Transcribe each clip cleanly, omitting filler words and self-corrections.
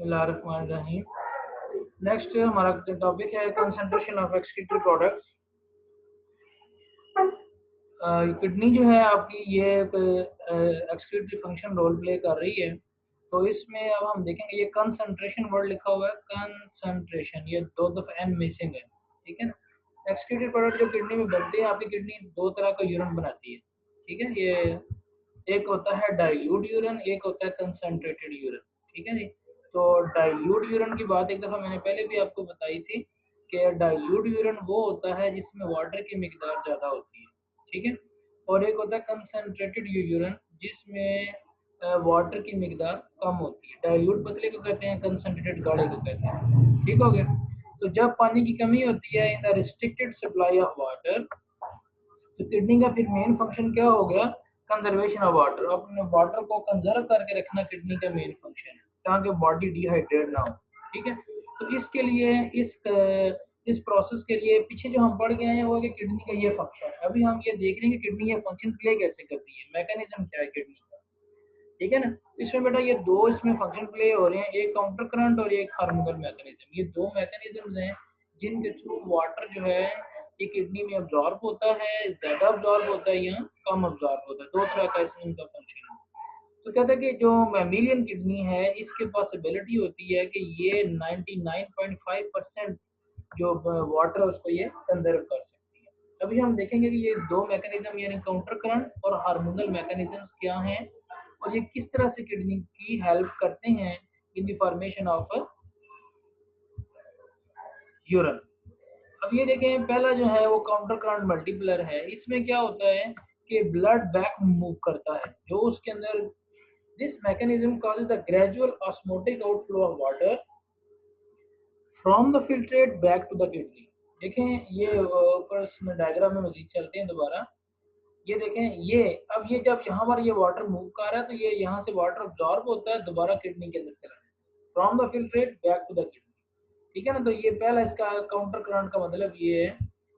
बिस्मिल्लाहिर्रहमानिर्रहीम। नेक्स्ट हमारा टॉपिक है concentration of excretory products. Kidney जो है आपकी ये एक्सक्रीटरी फंक्शन रोल प्ले कर रही है। तो इसमें अब हम देखेंगे ये कंसंट्रेशन वर्ड लिखा हुआ है, कंसंट्रेशन, ये दो दफा एन मिसिंग है, ठीक है ना। एक्सक्रीटरी प्रोडक्ट जो किडनी में बनते हैं, आपकी किडनी दो तरह का यूरिन बनाती है, ठीक है। ये एक होता है डाइल्यूट यूरिन, एक होता है कंसंट्रेटेड यूरिन, ठीक है जी। तो डाइल्यूट यूरिन की बात एक दफ़ा मैंने पहले भी आपको बताई थी कि डाइल्यूट यूरिन वो होता है जिसमें वाटर की मिकदार ज़्यादा होती है, ठीक है। और एक होता है कंसंट्रेटेड यूरिन जिसमें वाटर की मिकदार कम होती है। डाइल्यूट पतले को कहते हैं, कंसंट्रेटेड गाढ़े को कहते हैं, ठीक हो गया। तो जब पानी की कमी होती है in the restricted supply of water, तो किडनी का फिर मेन फंक्शन क्या हो गया, कंजर्वेशन ऑफ वाटर। अपने वाटर को कंजर्व करके रखना किडनी का मेन फंक्शन है, ताकि बॉडी डिहाइड्रेट ना हो, ठीक है। तो इसके लिए इस प्रोसेस के लिए पीछे जो हम पढ़ गए हैं वो है कि किडनी का ये फंक्शन है। अभी हम ये देख रहे हैं कि किडनी ये फंक्शन प्ले कैसे करती है, मैकेनिज्म क्या है किडनी का, ठीक है ना। इसमें बेटा ये दो इसमें फंक्शन प्ले हो रहे हैं, एक काउंटर करंट और एक हार्मोनल मैकेनिज्म। ये दो मैकेनिज्म्स हैं जिनके थ्रू वाटर जो है ये किडनी में अब्जॉर्ब होता है, ज्यादा अब्जॉर्ब होता है या कम अब्जॉर्ब होता है, दो तरह का इसमें इनका फंक्शन है। तो कहते हैं कि जो मैमिलियन किडनी है इसके पॉसिबिलिटी होती है कि ये 99.5% जो वाटर उसको ये कंजर्व कर सकती है। अभी हम देखेंगे कि ये दो मैकेनिज्म यानी काउंटर करंट और हार्मोनल मैकेनिज्म क्या हैं और ये किस तरह से किडनी की हेल्प करते हैं in the formation of urine. अब ये देखें, पहला जो है वो काउंटर करंट मल्टीप्लर है। इसमें क्या होता है कि ब्लड बैक मूव करता है जो उसके अंदर, this mechanism causes the gradual osmotic outflow of water from the filtrate back to the kidney। देखें ये ऊपर इसमें डायग्राम में मजीद चलते हैं दोबारा। ये देखें, ये अब ये जब यहाँ पर ये वाटर मूव कर रहा है तो ये यहाँ से वाटर अब्जॉर्ब होता है, दोबारा किडनी के अंदर चला जाता है, from the filtrate back to the kidney, ठीक है ना। तो ये पहला इसका काउंटर करंट का मतलब ये है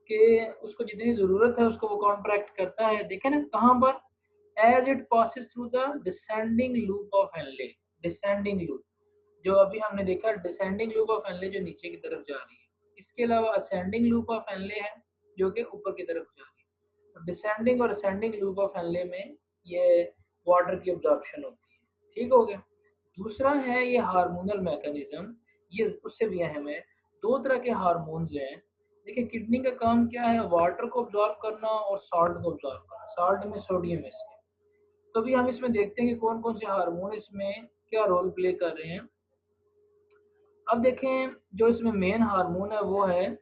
कि उसको जितनी जरूरत है उसको वो कॉन्ट्रैक्ट करता है, देखें ना कहाँ पर, as it passes through the descending loop of Henle. Descending loop जो अभी हमने देखा, डिसेंडिंग लूप ऑफ हेनले जो नीचे की तरफ जा रही है, इसके अलावा असेंडिंग लूप ऑफ हेनले है जो कि ऊपर की तरफ जा रही है। डिसेंडिंग और असेंडिंग लूप ऑफ हेनले में ये वाटर की अब्जॉर्प्शन होती है, ठीक हो गया। दूसरा है ये हार्मोनल मैकेनिज्म, ये उससे भी अहम है। दो तरह के हार्मोन्स हैं। देखिए किडनी का काम क्या है, वाटर को अब्जॉर्ब करना और सॉल्ट को अब्जॉर्ब करना, सॉल्ट में सोडियम है इसके। तो भी हम इसमें देखते हैं कि कौन कौन से हार्मोन इसमें क्या रोल प्ले कर रहे हैं। अब देखें, जो इसमें मेन हार्मोन है वो है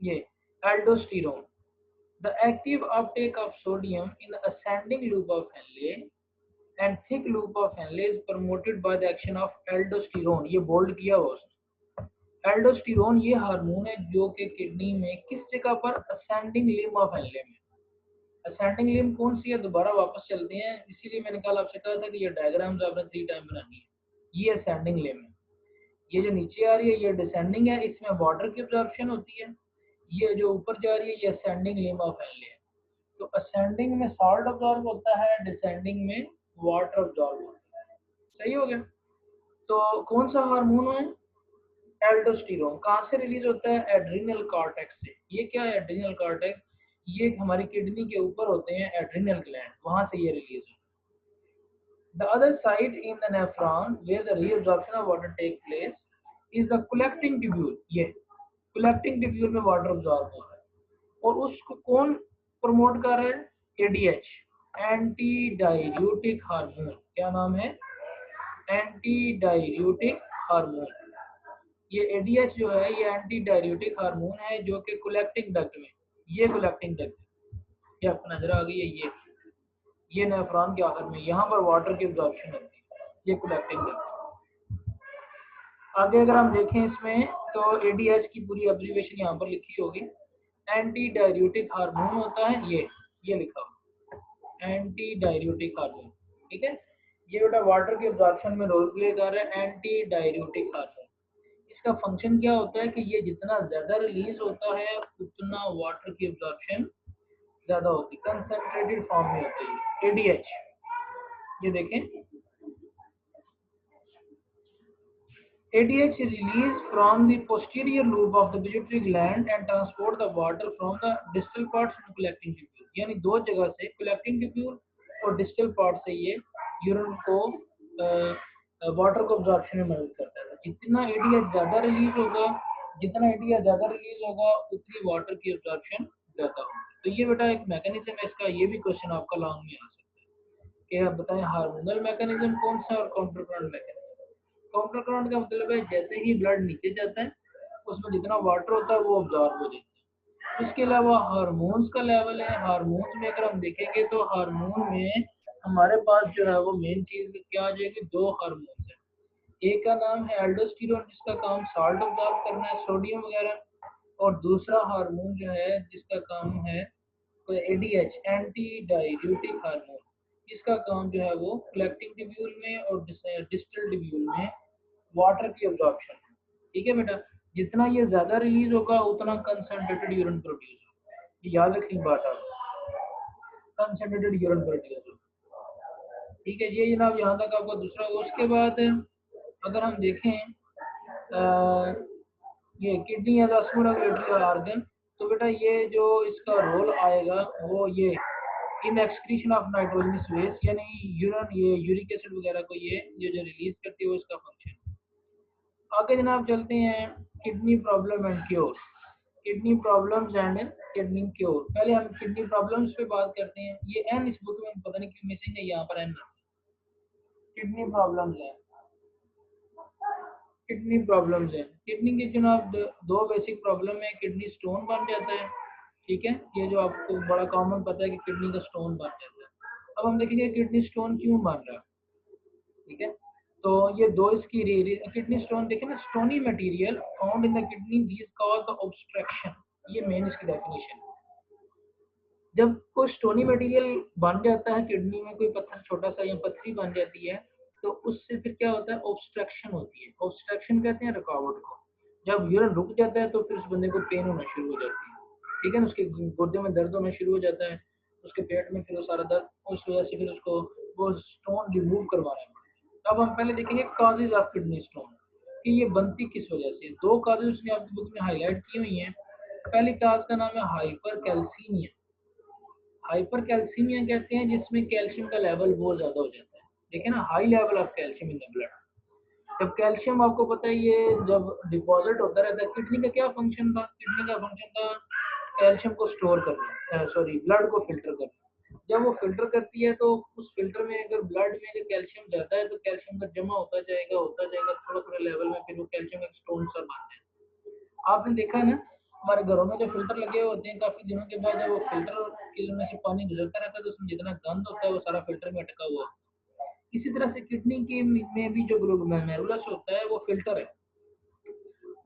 ये aldosterone. The active Uptake of sodium in ascending loop of Henley and thick loop of Henley is promoted by the action of aldosterone. ये बोल्ड किया हुआ उसने। एल्डोस्टेरोन ये हार्मोन है जो कि किडनी में किस जगह पर, असेंडिंग लिम्ब ऑफ हेनले में। असेंडिंग लिम्ब कौन सी है, दोबारा वापस चलते हैं, इसीलिए मैंने कल आपसे कहा था कि ये डायग्राम्स आपने 3 टाइम बनानी है। ये असेंडिंग लिम्ब है, ये जो नीचे आ रही है ये डिसेंडिंग है, इसमें वाटर की अब्जॉर्प्शन होती है। ये जो ऊपर जा रही है ये असेंडिंग लिम्ब ऑफ हेनले है। तो असेंडिंग में सॉल्ट अब्जॉर्ब होता है, डिसेंडिंग में वाटर अब्जॉर्ब होता है, सही हो गया। तो कौन सा हार्मोन है, एल्डोस्टेरोन। कहाँ से रिलीज होता है, एड्रिनल कॉर्टेक्स से। ये क्या है एड्रिनल कॉर्टेक्स, ये हमारी किडनी के ऊपर होते हैं एड्रिनल ग्लैंड, वहां से ये रिलीज होता है। The other side in the nephron where the reabsorption of water take place is the collecting tubule. ये कलेक्टिंग ट्यूब्यूल में वाटर अब्जॉर्ब हो रहा है और उसको कौन प्रमोट कर रहा है, एडीएच, एंटी डाययूरेटिक हार्मोन। क्या नाम है, एंटी डाययूरेटिक हार्मोन। ये एडीएच जो है ये एंटी डाययूरेटिक हार्मोन है जो कि कलेक्टिंग डक्ट में, ये कलेक्टिंग डक्ट, ये आपको नजर आ गई है, ये नेफ्रॉन के आखिर में यहाँ पर वाटर की अब्जॉर्प्शन होती है, ये कलेक्टिंग डक्ट। आगे अगर हम देखें इसमें तो एडीएच की पूरी एब्रीविएशन यहाँ पर लिखी होगी। एंटी डाययूरेटिक हार्मोन होता है ये लिखा हुआ एंटी डाययूरेटिक हार्मोन, ठीक है। ये बेटा वाटर के अब्जॉर्प्शन में रोल प्ले कर रहा है एंटी डाययूरेटिक हार्मोन। इसका फंक्शन क्या होता है कि ये जितना ज्यादा रिलीज होता है उतना वाटर की अब्जॉर्प्शन ज्यादा होती है, कंसंट्रेटेड फॉर्म में होती है एडीएच। ये देखें ADH is released from the posterior lobe of the pituitary gland and transport the water from the distal parts to collecting tubule. यानी दो जगह से collecting tubule और distal part से ये यूरिन को वाटर को absorption में मदद करता है। जितना ADH ज़्यादा रिलीज होगा, जितना ADH ज़्यादा रिलीज होगा उतनी वाटर की absorption ज़्यादा होगी। तो ये बेटा एक मैकेनिज्म है इसका, ये भी क्वेश्चन आपका लॉन्ग में आ सकता है कि आप बताएं हार्मोनल मैकेनिज्म कौन सा और counter current mechanism. Counter current का मतलब है जैसे ही ब्लड नीचे जाता है उसमें जितना वाटर होता है वो अब्जॉर्ब हो जाता है। इसके अलावा हार्मोन्स का लेवल है। हार्मोन्स में अगर हम देखेंगे तो हार्मोन में हमारे पास जो है वो मेन चीज क्या आ जाएगी, दो हार्मोन्स है। एक का नाम है एल्डोस्टेरोन जिसका काम साल्ट अब्जॉर्ब करना है, सोडियम वगैरह, और दूसरा हार्मोन जो है जिसका काम है ADH एंटी डाययूरेटिक हार्मोन, जिसका काम जो है वो कलेक्टिंग ट्यूब्यूल में और डिस्टल ट्यूब्यूल में वाटर की अब्जॉर्प्शन है। ठीक है बेटा, जितना ये ज्यादा रिलीज होगा उतना कंसंट्रेटेड यूरिन प्रोड्यूस होगा। ये याद रखनी बात आप, कंसंट्रेटेड यूरिन प्रोड्यूस होगा। ठीक है, ये जनाब यहाँ तक आपका दूसरा। उसके बाद अगर हम देखें ये किडनी एज रेगुलेटरी ऑर्गन, तो बेटा ये जो इसका रोल आएगा वो ये in excretion of nitrogenous waste, यानी यूरिन, ये यूरिक एसिड वगैरह को ये जो रिलीज करती है वो इसका फंक्शन। आगे जनाब चलते हैं kidney problem and cure. Kidney problems and kidney cure. पहले हम किडनी प्रॉब्लम्स पे बात करते हैं। ये एन इस बुक में पता नहीं क्यों मिसिंग है, यहाँ पर एन किडनी प्रॉब्लम्स है। किडनी प्रॉब्लम्स है, किडनी के जनाब दो बेसिक प्रॉब्लम है। किडनी स्टोन बन जाता है, ठीक है, ये जो आपको बड़ा कॉमन पता है कि किडनी का स्टोन बन जाता है। अब हम देखेंगे किडनी स्टोन क्यों बन रहा है। ठीक है, तो ये दो इसकी किडनी स्टोन देखें ना, stony material found in the kidney this cause the obstruction, ये मेन इसकी डेफिनेशन। जब कोई स्टोनी मटेरियल बन जाता है किडनी में, कोई पत्थर छोटा सा या पत्थरी बन जाती है, तो उससे फिर क्या होता है, ऑब्स्ट्रक्शन होती है। ऑब्स्ट्रक्शन कहते हैं रुकावट को। जब यूरिन रुक जाता है तो फिर उस बंदे को पेन होना शुरू हो जाती है। ठीक है ना, उसके गुर्दे में दर्द होना शुरू हो जाता है, उसके पेट में फिर वो सारा दर्द, उस वजह से फिर उसको वो स्टोन रिमूव करवाना है। अब हम पहले देखेंगे काजेज ऑफ किडनी स्टोन कि ये बनती किस वजह से। दो काजेज उसने आपकी बुक में हाईलाइट की हुई हैं। पहली काज का नाम है हाइपर कैल्सीमिया। हाइपर कैल्सीमिया कहते हैं जिसमें कैल्शियम का लेवल बहुत ज्यादा हो जाता है। देखिए ना, high level of calcium in the blood. जब कैल्शियम आपको पता है ये जब डिपॉजिट होता रहता है, किडनी का क्या फंक्शन था, किडनी का फंक्शन था कैल्शियम को स्टोर करना, सॉरी ब्लड को फिल्टर करना। जब वो फिल्टर करती है तो उस फिल्टर में अगर ब्लड में अगर कैल्शियम ज्यादा है तो कैल्शियम का जमा होता जाएगा थोड़ा थोड़ा लेवल में, फिर वो कैल्शियम एक स्टोन सा बन जाए। आपने देखा है ना, हमारे घरों में जो फिल्टर लगे होते हैं, काफी दिनों के बाद जब वो फिल्टर के में से पानी गुजरता रहता है तो उसमें जितना गंद होता है वो सारा फिल्टर में अटका हुआ। इसी तरह से किडनी के में भी जो ग्लोमेरुलस होता है वो फिल्टर है,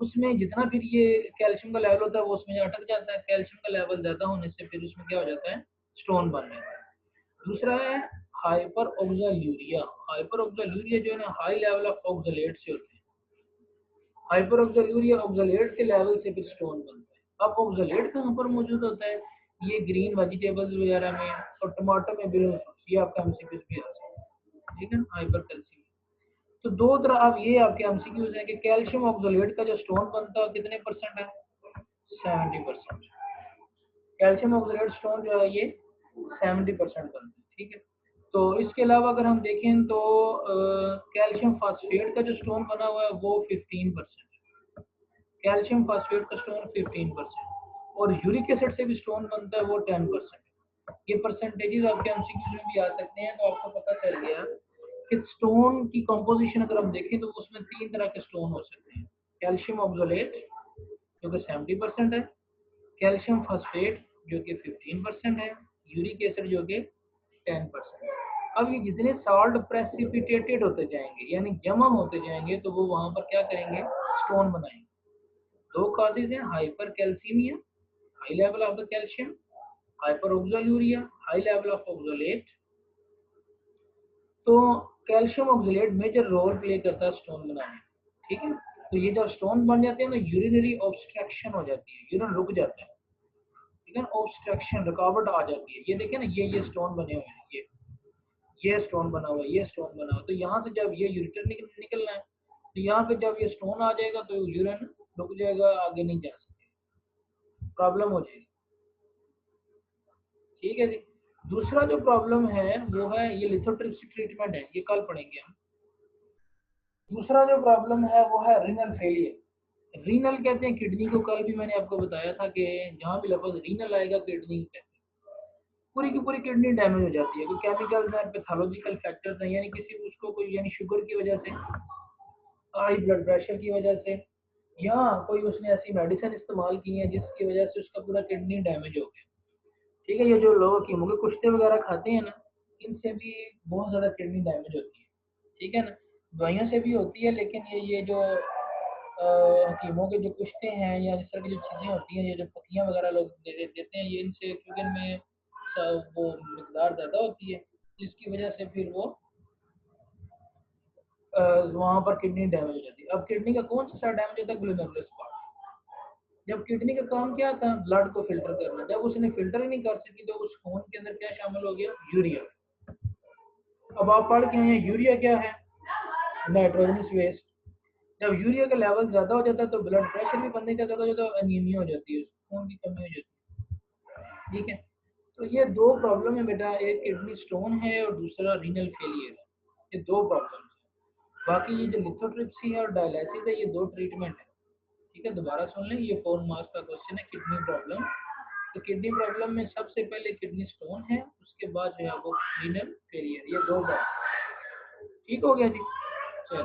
उसमें जितना फिर ये कैल्शियम का लेवल होता है वो उसमें अटक जाता है। कैल्शियम का लेवल ज्यादा होने से फिर उसमें क्या हो जाता है, स्टोन बन जाता है। दूसरा है हाइपर ऑक्सालूरिया। हाइपर ऑक्सालूरिया जो है ना, हाई लेवल ऑफ ऑक्सलेट से होते हैं। हाइपर ऑक्सालूरिया ऑक्सलेट के लेवल से फिर स्टोन बनता है। अब ऑक्सलेट कहाँ पर मौजूद होता है, ये ग्रीन वेजिटेबल्स वगैरह में और टमाटर में भी, ये आपका एमसीक्यूज भी आ सकता है। ठीक है, हाइपर कैल्शियम। तो दो तरह, अब ये आपके एमसीक्यूज हैं कि कैल्शियम ऑक्सलेट का जो स्टोन बनता है कितने परसेंट है, 70%। कैल्शियम ऑक्सलेट स्टोन जो है ये 70% बनता है। ठीक है, तो इसके अलावा अगर हम देखें तो कैल्शियम फास्फेट का जो स्टोन बना हुआ है वो 15%। कैल्शियम फास्फेट का स्टोन 15%, और यूरिक एसिड से भी स्टोन बनता है वो 10%। ये परसेंटेजेस आपके एमसीक्यूज में भी आ सकते हैं। तो आपको पता चल गया कि स्टोन की कंपोजिशन अगर हम देखें तो उसमें तीन तरह के स्टोन हो सकते हैं। कैल्शियम ऑक्सलेट जो कि 70% है, कैल्शियम फास्फेट जो कि 15% है, यूरिक एसिड जो कि 10%। अब ये जितने साल्ट प्रेसिपिटेटेड होते जाएंगे यानी जमा होते जाएंगे तो वो वहां पर क्या करेंगे, स्टोन बनाएंगे। दो कॉजेज हैं, hypercalcemia, high level of the calcium, hyperoxaluria, high level of oxalate. तो calcium oxalate major role play करता है स्टोन बनाने। ठीक है, तो ये जब स्टोन बन जाते हैं ना, यूरिनरी ऑब्स्ट्रक्शन हो जाती है, यूरिन रुक जाता है। ठीक है, ऑब्स्ट्रक्शन रुकावट आ जाती है। ये देखिए ना, ये स्टोन बने हुए हैं, ये स्टोन बना हुआ है, ये स्टोन बना हुआ है। तो यहाँ से जब ये यूरिटर निकलना है तो यहाँ पे जब ये स्टोन आ जाएगा तो यूरिन रुक जाएगा, आगे नहीं जा सकते, प्रॉब्लम हो जाएगी। ठीक है जी। दूसरा जो प्रॉब्लम है वो है ये लिथोट्रिप्सी ट्रीटमेंट है, ये कल पढ़ेंगे हम। दूसरा जो प्रॉब्लम है वो है रीनल फेलियर। रीनल कहते हैं किडनी को, कल भी मैंने आपको बताया था कि जहाँ भी लफ्ज रीनल आएगा किडनी कहते हैं, पूरी की पूरी किडनी डैमेज हो जाती है। कोई केमिकल या पैथोलॉजिकल फैक्टर्स हैं, यानी किसी उसको कोई यानी शुगर की वजह से, हाई ब्लड प्रेशर की वजह से, या कोई उसने ऐसी मेडिसिन इस्तेमाल की है जिसकी वजह से उसका पूरा किडनी डैमेज हो गया। ठीक है, ये जो लोग कीमो के कुश्ते वगैरह खाते हैं ना, इनसे भी बहुत ज़्यादा किडनी डैमेज होती है। ठीक है ना, दवाइयों से भी होती है, लेकिन ये जो कीमो के जो कुश्ते हैं या इस तरह की जो चीज़ें होती हैं, ये जो पत्तियाँ वगैरह लोग देते हैं, ये इनसे क्योंकि इनमें वो मकदार ज़्यादा होती है, जिसकी वजह से फिर वो वहाँ पर किडनी डैमेज हो जाती है। अब किडनी का कौन सा डैमेज होता है? Glomerular spot. जब किडनी का काम क्या था? ब्लड को फिल्टर करना। जब उसने फिल्टर ही नहीं कर सकी तो उस खून के अंदर क्या शामिल हो गया? यूरिया। अब आप पढ़ के आए हैं यूरिया क्या है? Nitrogenous waste. जब यूरिया का लेवल ज्यादा हो जाता है तो ब्लड प्रेशर भी बंदे का ज्यादा हो जाता है, एनीमिया हो जाती है, खून की कमी हो जाती है। ठीक है, तो ये दो प्रॉब्लम है बेटा, एक किडनी स्टोन है और दूसरा रीनल फेलियर है। ये दो प्रॉब्लम है। बाकी ये जो लिथोट्रिप्सी है और डायलिसिस है, ये दो ट्रीटमेंट है। ठीक है, दोबारा सुन लें, ये 4 मार्क्स का क्वेश्चन है, किडनी प्रॉब्लम। तो किडनी प्रॉब्लम में सबसे पहले किडनी स्टोन है, उसके बाद जो है वो रीनल फेलियर, ये दो बात। ठीक हो गया जी। चलो।